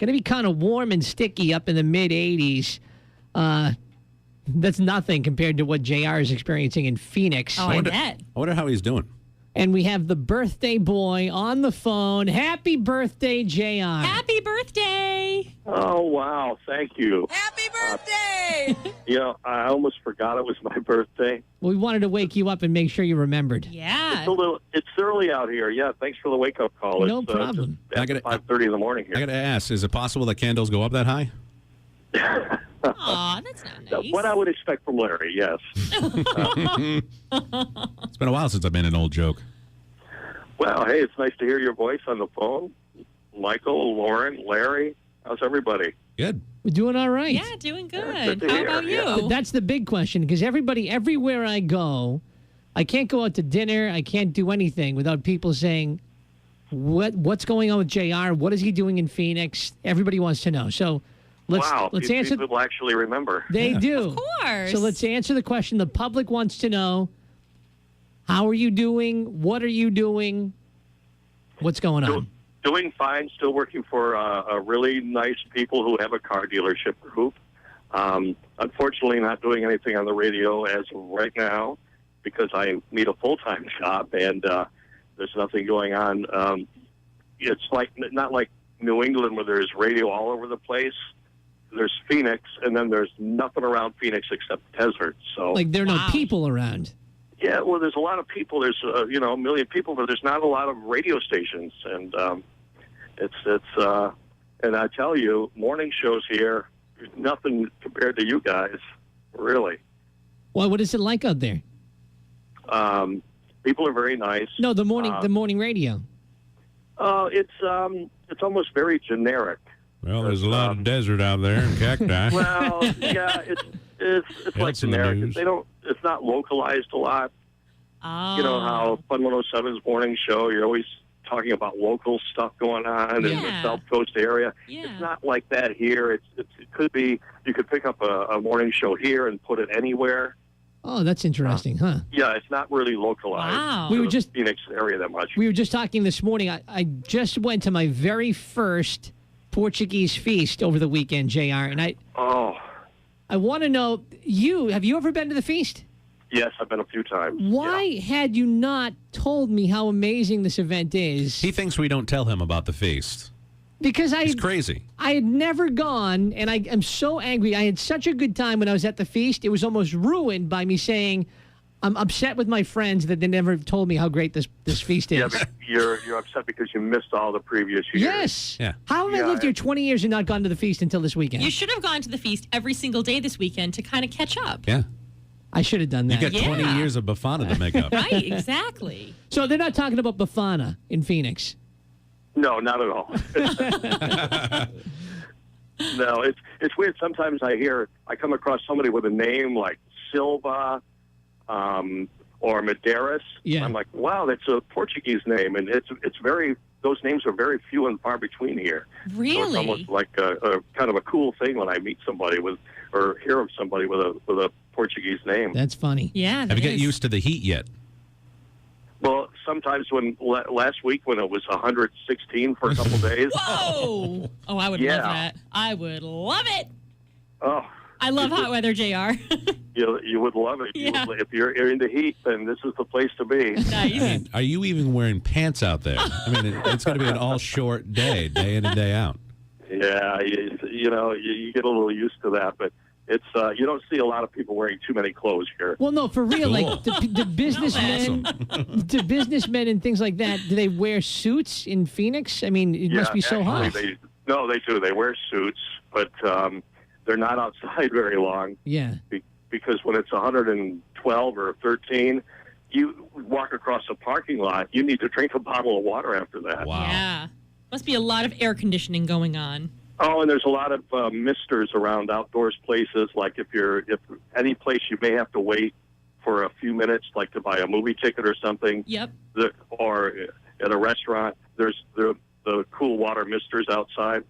Going to be kind of warm and sticky up in the mid-80s. That's nothing compared to what JR is experiencing in Phoenix. Oh, I bet. I wonder how he's doing. And we have the birthday boy on the phone. Happy birthday, JR. Happy birthday. Oh, wow. Thank you. Happy birthday. I almost forgot it was my birthday. We wanted to wake you up and make sure you remembered. Yeah. It's early out here. Yeah, thanks for the wake-up call. No problem. It's 5:30 in the morning here. I got to ask, is it possible that candles go up that high? Aw, that's not nice. What I would expect from Larry, yes. It's been a while since I've been an old joke. Well, hey, it's nice to hear your voice on the phone. Michael, Lauren, Larry, how's everybody? Good. We're doing all right. Yeah, doing good. good to How hear, about you? yeah. That's the big question, because everywhere I go, I can't go out to dinner. I can't do anything without people saying, what's going on with JR? What is he doing in Phoenix? Everybody wants to know. So let's answer. People actually remember. They do. Of course. So let's answer the question the public wants to know. How are you doing? What are you doing? What's going on? Doing fine. Still working for a really nice people who have a car dealership group. Unfortunately, not doing anything on the radio as of right now because I need a full-time job and there's nothing going on. It's not like New England where there's radio all over the place. There's Phoenix, and then there's nothing around Phoenix except desert. So, like there are no people around. Yeah, well, there's a lot of people. There's a million people, but there's not a lot of radio stations, and and I tell you, morning shows here, nothing compared to you guys, really. Well, what is it like out there? People are very nice. No, the morning radio. It's almost very generic. Well, there's a lot of desert out there and cacti. Well, yeah, it's like generic. It's not localized a lot. Oh. You know how Fun 107's morning show, you're always talking about local stuff going on in the South Coast area. Yeah. It's not like that here. It could be, you could pick up a morning show here and put it anywhere. Oh, that's interesting, huh? Yeah, it's not really localized. Wow. To the Phoenix area that much. We were just talking this morning. I just went to my very first Portuguese feast over the weekend, JR, and I want to know, have you ever been to the feast? Yes, I've been a few times. Why had you not told me how amazing this event is? He thinks we don't tell him about the feast. Because He's crazy. I had never gone, and I am so angry. I had such a good time when I was at the feast. It was almost ruined by me saying, I'm upset with my friends that they never told me how great this feast is. Yeah, but you're upset because you missed all the previous years. Yes. Yeah. How have I lived here 20 years and not gone to the feast until this weekend? You should have gone to the feast every single day this weekend to kind of catch up. Yeah. I should have done that. You got 20 years of Bafana to make up. Right, exactly. So they're not talking about Bafana in Phoenix? No, not at all. No, it's weird. Sometimes I come across somebody with a name like Silva or Medeiros. Yeah. I'm like, wow, that's a Portuguese name, and it's very. Those names are very few and far between here. Really? So it's almost like a kind of a cool thing when I meet somebody or hear of somebody with a Portuguese name. That's funny. Yeah. Have you got used to the heat yet? Well, sometimes when last week when it was 116 for a couple days. Whoa! Oh, I would love that. I would love it. Oh. I love hot weather, JR. You would love it. Yeah. If you're into heat, then this is the place to be. Nice. Are you even wearing pants out there? I mean, it's going to be an all-short day in and day out. Yeah, you get a little used to that, but it's you don't see a lot of people wearing too many clothes here. Well, no, for real. Cool. Like the businessmen, the businessmen and things like that. Do they wear suits in Phoenix? I mean, it must be so hot. They do. They wear suits, but they're not outside very long. Yeah. Because when it's 112 or 13, you walk across a parking lot, you need to drink a bottle of water after that. Wow. Yeah. Must be a lot of air conditioning going on. Oh, and there's a lot of misters around outdoors places. Like if any place you may have to wait for a few minutes, like to buy a movie ticket or something. Yep. Or at a restaurant, there's the cool water misters outside.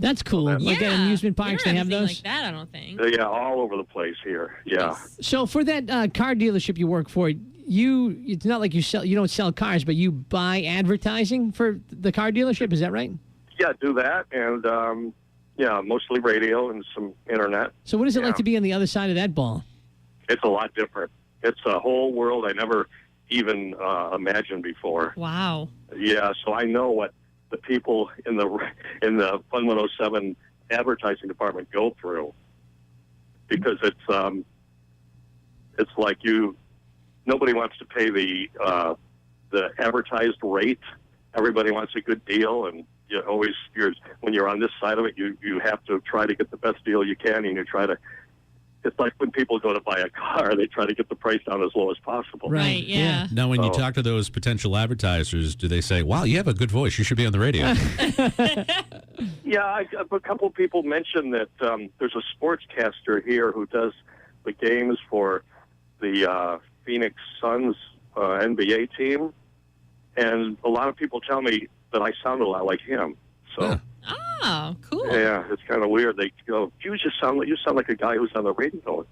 That's cool. Like at amusement parks, they have those? Like that, I don't think. Yeah, all over the place here. Yeah. So for that car dealership you work for, it's not like you don't sell cars, but you buy advertising for the car dealership. Is that right? Yeah, do that, and yeah, mostly radio and some internet. So what is it like to be on the other side of that ball? It's a lot different. It's a whole world I never even imagined before. Wow. Yeah, so I know what the people in the Fun 107 advertising department go through, because it's like nobody wants to pay the advertised rate. Everybody wants a good deal, and when you're on this side of it, you have to try to get the best deal you can, and you try to. It's like when people go to buy a car, they try to get the price down as low as possible. Right, yeah. Now, when you talk to those potential advertisers, do they say, wow, you have a good voice, you should be on the radio? Yeah, a couple of people mentioned that there's a sportscaster here who does the games for the Phoenix Suns NBA team, and a lot of people tell me that I sound a lot like him. So. Huh. Oh, cool. Yeah, it's kind of weird. They go, you sound like a guy who's on the radio.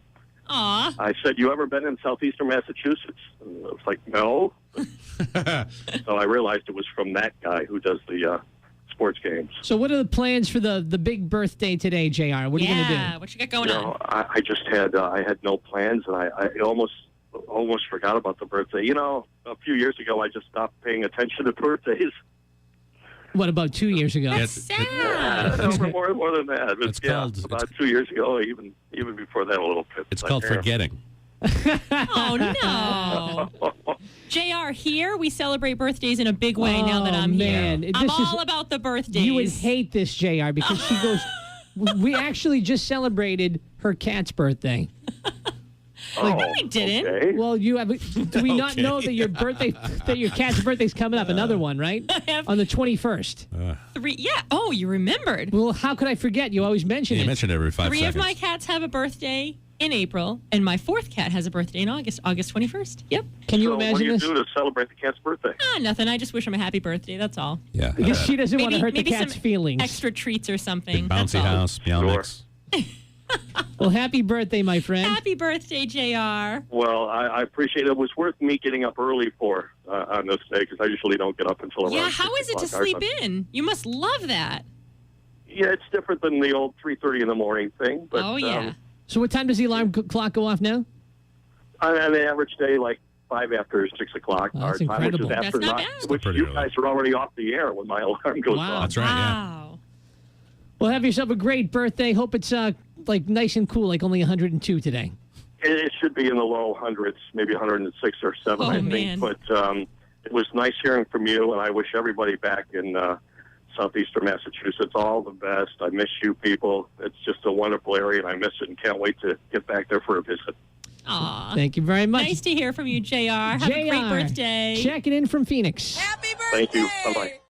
Aw. I said, you ever been in southeastern Massachusetts? And I was like, no. So I realized it was from that guy who does the sports games. So what are the plans for the big birthday today, JR? What are you going to do? Yeah, what you got going on? I just had I had no plans, and I almost forgot about the birthday. A few years ago, I just stopped paying attention to birthdays. What, about 2 years ago? That's sad. More than that. It's called about 2 years ago, even before that a little bit. It's called forgetting. Oh, no. JR, here we celebrate birthdays in a big way now that I'm man. here. This I'm is- all about the birthdays. You would hate this, JR, because she goes, we actually just celebrated her cat's birthday. No, we didn't. Okay. Well, do we not know that your cat's birthday's coming up? Another one, right? On the 21st. 3. Yeah. Oh, you remembered. Well, how could I forget? You always mention You it. mentioned it every 5 3 seconds. of my cats have a birthday in April, and my 4th cat has a birthday in August 21st. Yep. Can you So what do imagine you this? do to celebrate the cat's birthday? Nothing. I just wish him a happy birthday. That's all. Yeah. Because she doesn't want to hurt the maybe cat's some feelings. Extra treats or something. Big That's bouncy all. house, meow mix. Well, happy birthday, my friend. Happy birthday, JR. Well, I appreciate it. It was worth me getting up early for on this day, because I usually don't get up until around Yeah, how 6 is it to o'clock our sleep time. in? You must love that. Yeah, it's different than the old 3:30 in the morning thing. But, Oh, yeah. So what time does the alarm clock go off now? On an average day, like 5 after 6 o'clock Oh, our that's time, which is incredible. after That's not 9, bad. which Pretty you early. guys are already off the air when my alarm goes Wow. off. That's right, yeah. Wow. Well, have yourself a great birthday. Hope it's like nice and cool, like only 102 today. It should be in the low hundreds, maybe 106 or 7, Oh, I think. man. But it was nice hearing from you, and I wish everybody back in southeastern Massachusetts all the best. I miss you people. It's just a wonderful area, and I miss it and can't wait to get back there for a visit. Aw. Thank you very much. Nice to hear from you, JR. Have a great JR, birthday. Checking in from Phoenix. Happy birthday! Thank you. Bye-bye.